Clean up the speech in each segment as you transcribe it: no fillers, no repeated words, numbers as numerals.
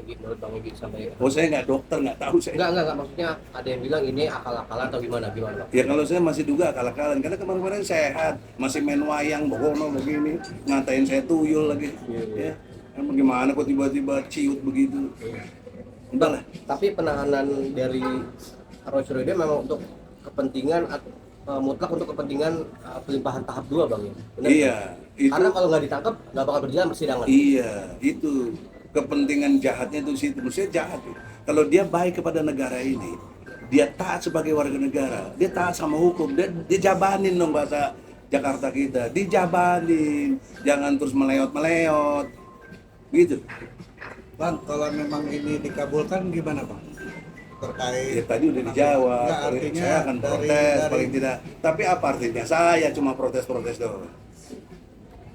Egy, menurut Bang Egy sampai. Oh saya nggak dokter, nggak tahu saya. Enggak, maksudnya ada yang bilang ini akal-akalan atau gimana Bang? Ya kalau saya masih duga akal-akalan, karena kemarin-kemarin sehat, masih main wayang, bohono begini, ngatain saya tuyul lagi. Ya, kan bagaimana kok tiba-tiba ciut begitu? Udah lah. Tapi penahanan dari Roy Suryo memang untuk kepentingan mutlak untuk kepentingan pelimpahan tahap 2 Bang ya? Benar, Iya. kan? Karena kalau nggak ditangkap nggak bakal berjalan persidangan. Iya, itu kepentingan jahatnya itu situ. Maksudnya jahat. Kalau dia baik kepada negara ini, dia taat sebagai warga negara, dia taat sama hukum, dia jabanin dong bahasa Jakarta kita, dijabanin, jangan terus meleot-meleot, gitu. Bang, kalau memang ini dikabulkan gimana Bang? Ya Terkait tadi udah dijawab, Enggak, artinya saya akan protes paling tidak. Tapi apa artinya? Saya cuma protes-protes doang.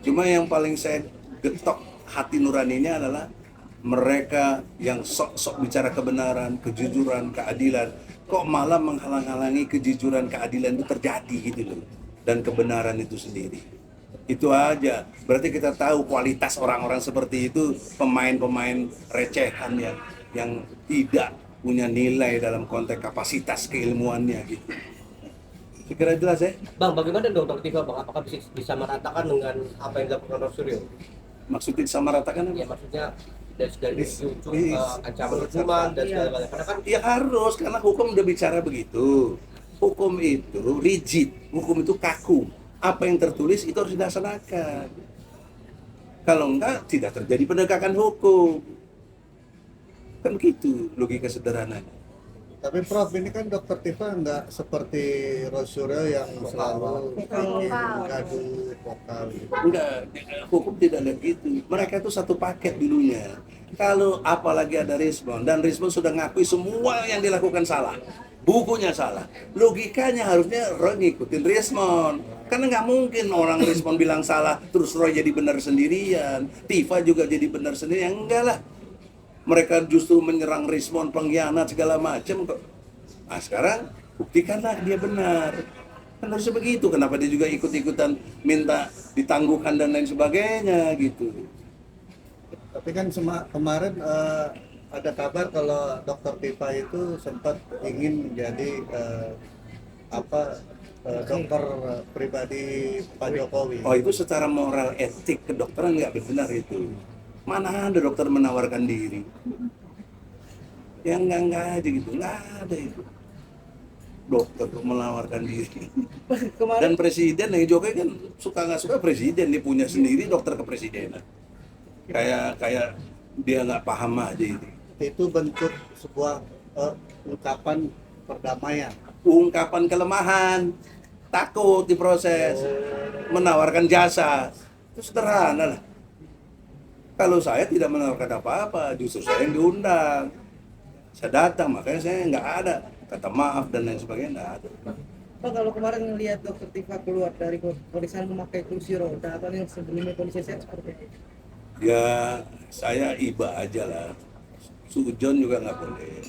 Cuma yang paling saya getok hati nuraninya adalah mereka yang sok-sok bicara kebenaran, kejujuran, keadilan, kok malah menghalang-halangi kejujuran, keadilan itu terjadi gitu loh, dan kebenaran itu sendiri. Itu aja. Berarti kita tahu kualitas orang-orang seperti itu, pemain-pemain recehan yang tidak punya nilai dalam konteks kapasitas keilmuannya gitu. Saya kira jelas ya. Bang, bagaimana dong Dr. Tiva Bang? Apakah bisa meratakan dengan apa yang dilakukan Roy Suryo? Maksudnya disamaratakan apa? Ya maksudnya dari ujung ancaman hukuman dan segala-galanya. Karena kan Ya harus, karena hukum udah bicara begitu. Hukum itu rigid, hukum itu kaku. Apa yang tertulis itu harus dilaksanakan. Kalau enggak, tidak terjadi penegakan hukum. Kan gitu logika sederhananya. tapi Prof, ini kan Dokter Tifa nggak seperti Roy Suryo yang selalu gaduh vokal gitu. Enggak, hukum tidak ada gitu. Mereka itu satu paket dulunya. Kalau apalagi ada Rismon, dan Rismon sudah ngakui semua yang dilakukan salah. Bukunya salah. Logikanya harusnya Roy ngikutin Rismon. Karena nggak mungkin orang Rismon bilang salah, terus Roy jadi benar sendirian. Tifa juga jadi benar sendirian. Enggak lah. Mereka justru menyerang Rismon, pengkhianat segala macam kok. Nah sekarang buktikanlah dia benar. Kan harusnya begitu. Kenapa dia juga ikut-ikutan minta ditangguhkan dan lain sebagainya gitu. Tapi kan kemarin ada kabar kalau Dokter Tifa itu sempat ingin menjadi dokter pribadi Pak Jokowi. Oh itu secara moral etik kedokteran nggak benar itu. Mana ada dokter menawarkan diri? Yang enggak aja gitu, nggak ada itu. Dokter menawarkan diri. Dan presiden yang Jokowi kan suka nggak suka presiden, dia punya sendiri dokter kepresidenan. Kayak dia nggak paham aja itu. Itu bentuk sebuah ungkapan perdamaian. Ungkapan kelemahan, takut diproses, menawarkan jasa, itu sederhana lah. Kalau saya tidak menawarkan apa-apa, justru saya yang diundang. Saya datang, makanya saya nggak ada kata maaf dan lain sebagainya, nggak ada. Pak, kalau kemarin ngelihat Dokter Tifa keluar dari pemeriksaan memakai kursi roda atau yang sebelumnya kondisi sehat seperti itu? Ya saya iba aja lah. Sujon juga nggak boleh.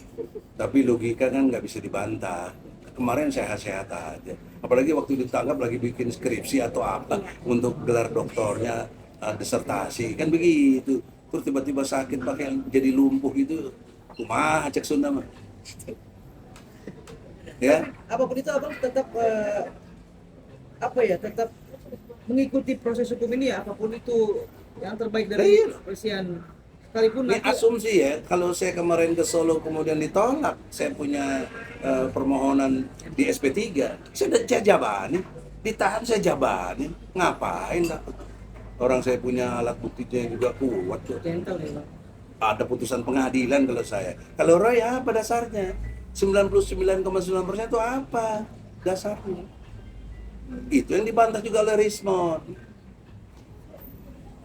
Tapi logika kan nggak bisa dibantah. Kemarin sehat-sehat aja. Apalagi waktu ditangkap lagi bikin skripsi atau apa untuk gelar doktornya, disertasi kan begitu. Terus tiba-tiba sakit pakai jadi lumpuh gitu. Kumaha cek Sunda mah. Ya. Apapun itu abang tetap tetap mengikuti proses hukum ini ya, apapun itu yang terbaik dari kepolisian sekalipun Ini nanti asumsi ya, kalau saya kemarin ke Solo kemudian ditolak, saya punya permohonan di SP3, saya jabanin, ditahan saya jabanin, ngapain lah? Orang saya punya alat buktinya juga kuat tuh. gentle ya Bang. Ada putusan pengadilan kalau saya. Kalau Roy apa dasarnya? 99,9% itu apa dasarnya? Itu yang dibantah juga oleh Rismon.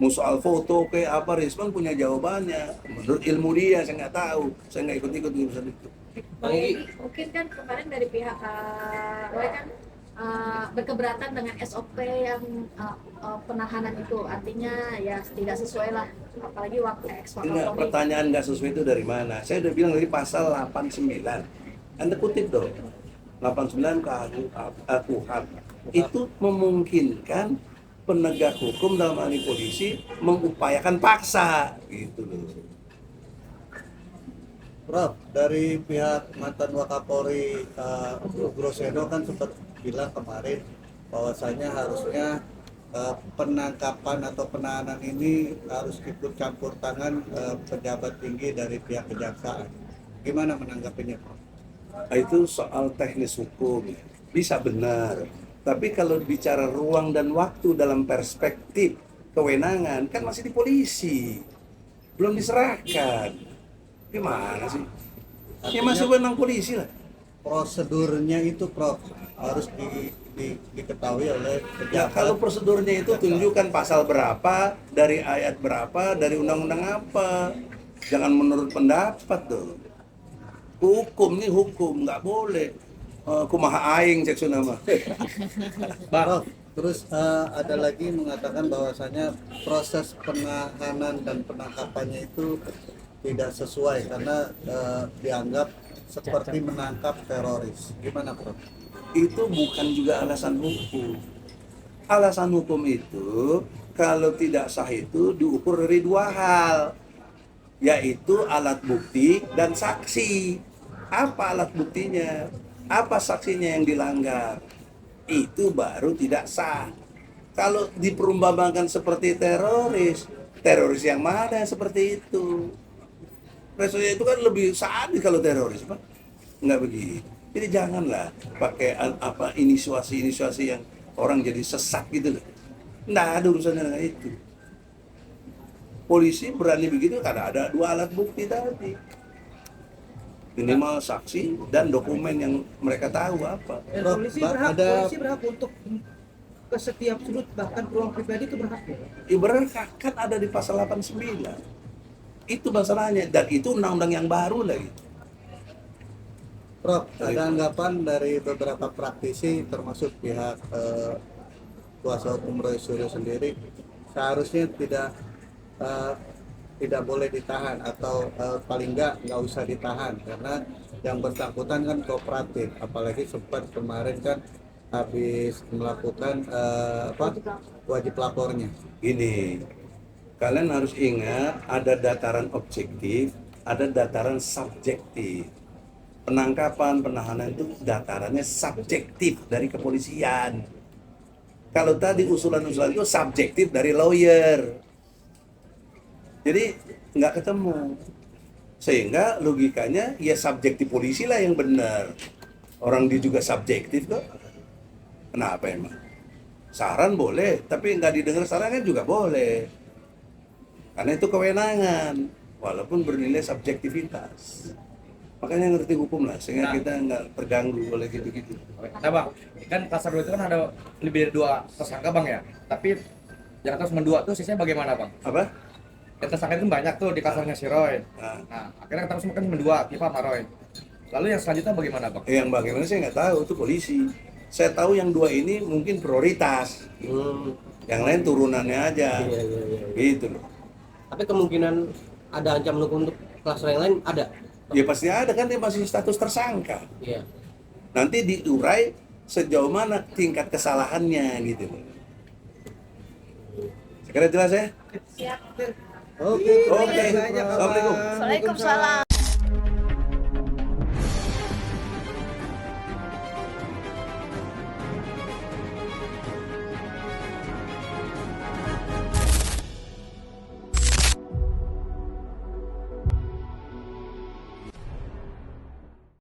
Soal foto kayak apa, Rismon punya jawabannya. Menurut ilmu dia, saya nggak tahu. Saya nggak ikut-ikut urusan itu. Bang Egy, Mungkin kan kemarin dari pihak Roy kan berkeberatan dengan SOP yang penahanan itu, artinya ya tidak sesuai lah, apalagi waktu Enggak, pertanyaan nggak sesuai itu dari mana? Saya udah bilang dari pasal 89. Anda kutip dong. 89 KUHP. Itu memungkinkan penegak hukum dalam hal ini polisi mengupayakan paksa gitu loh. Prof, dari pihak mantan Wakapolri Groseno kan sempat bilang kemarin bahwasanya harusnya penangkapan atau penahanan ini harus ikut campur tangan pejabat tinggi dari pihak kejaksaan. Gimana menanggapinya, Prof? Itu soal teknis hukum, bisa benar. Tapi kalau bicara ruang dan waktu dalam perspektif kewenangan, kan masih di polisi, belum diserahkan. Gimana sih? Ya masih wewenang polisi lah. Prosedurnya itu, Prof, harus diketahui oleh Ya pejabat. kalau prosedurnya itu tunjukkan pasal berapa, dari ayat berapa, dari undang-undang apa. Jangan menurut pendapat tuh. Hukum nih hukum, nggak boleh. Kumaha aing cek nama. Prof, terus ada lagi mengatakan bahwasanya proses penahanan dan penangkapannya itu tidak sesuai karena dianggap seperti menangkap teroris. Gimana, Prof? Itu bukan juga alasan hukum. Alasan hukum itu kalau tidak sah itu diukur dari dua hal, yaitu alat bukti dan saksi. Apa alat buktinya? Apa saksinya yang dilanggar? Itu baru tidak sah. Kalau diperumpamakan seperti teroris, teroris yang mana yang seperti itu? Resolusi itu kan lebih sadis kalau teroris, Pak. Nggak begitu. Jadi janganlah pakai inisiasi yang orang jadi sesat gitu loh. Nggak ada urusannya dengan itu. Polisi berani begitu karena ada dua alat bukti tadi. Minimal saksi dan dokumen yang mereka tahu apa. Dan Prof, polisi berhak untuk ke setiap sudut, bahkan ruang pribadi itu berhak. Ibarat kan ada di pasal 89. Itu masalahnya, dan itu undang-undang yang baru lagi. Prof, ada anggapan dari beberapa praktisi termasuk pihak kuasa hukum Roy Suryo sendiri seharusnya tidak boleh ditahan atau paling nggak usah ditahan karena yang bersangkutan kan kooperatif, apalagi sempat kemarin kan habis melakukan wajib lapornya. Ini kalian harus ingat ada dataran objektif, ada dataran subjektif. Penangkapan, penahanan itu datarannya subjektif dari kepolisian. Kalau tadi usulan-usulan itu subjektif dari lawyer. Jadi nggak ketemu. Sehingga logikanya ya subjektif polisi lah yang benar. Orang dia juga subjektif kok. Kenapa emang? Saran boleh, tapi nggak didengar saran kan juga boleh. Karena itu kewenangan, walaupun bernilai subjektivitas. Makanya ngerti hukum lah, sehingga kita nggak terganggu oleh gitu-gitu. Nah bang, kan pasal 2 itu kan ada lebih dari 2 tersangka bang ya. Tapi yang atas mendua tuh sisanya bagaimana bang? Apa? Yang tersangka itu banyak tuh di kasarnya si Roy. Nah, Nah akhirnya kita cuma kan mendua, Tifa sama Roy. Lalu yang selanjutnya bagaimana bang? yang bagaimana saya nggak tahu, itu polisi. Saya tahu yang dua ini mungkin prioritas, yang lain turunannya aja, Iya, iya, iya. gitu loh. Tapi kemungkinan ada ancaman hukum untuk klaster yang lain ada. Ya pasti ada kan, dia masih status tersangka. Iya. Nanti diurai sejauh mana tingkat kesalahannya gitu loh. Sekira jelas ya? Siap. Oke, Oke. Assalamualaikum. Waalaikumsalam.